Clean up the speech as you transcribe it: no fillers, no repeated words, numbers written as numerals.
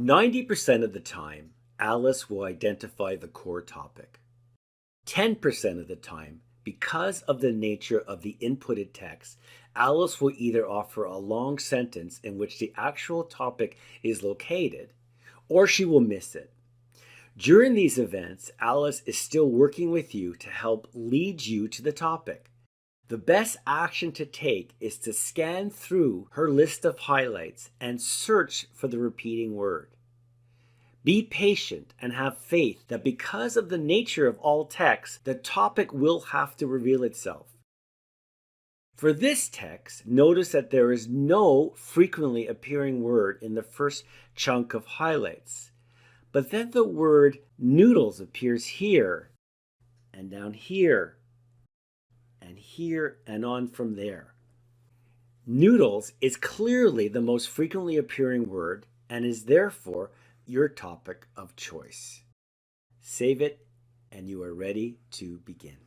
90% of the time, Alice will identify the core topic. 10% of the time, because of the nature of the inputted text, Alice will either offer a long sentence in which the actual topic is located, or she will miss it. During these events, Alice is still working with you to help lead you to the topic. The best action to take is to scan through her list of highlights and search for the repeating word. Be patient and have faith that because of the nature of all text, the topic will have to reveal itself. For this text, notice that there is no frequently appearing word in the first chunk of highlights, but then the word noodles appears here and down here and on from there. Noodles is clearly the most frequently appearing word and is therefore your topic of choice. Save it and you are ready to begin.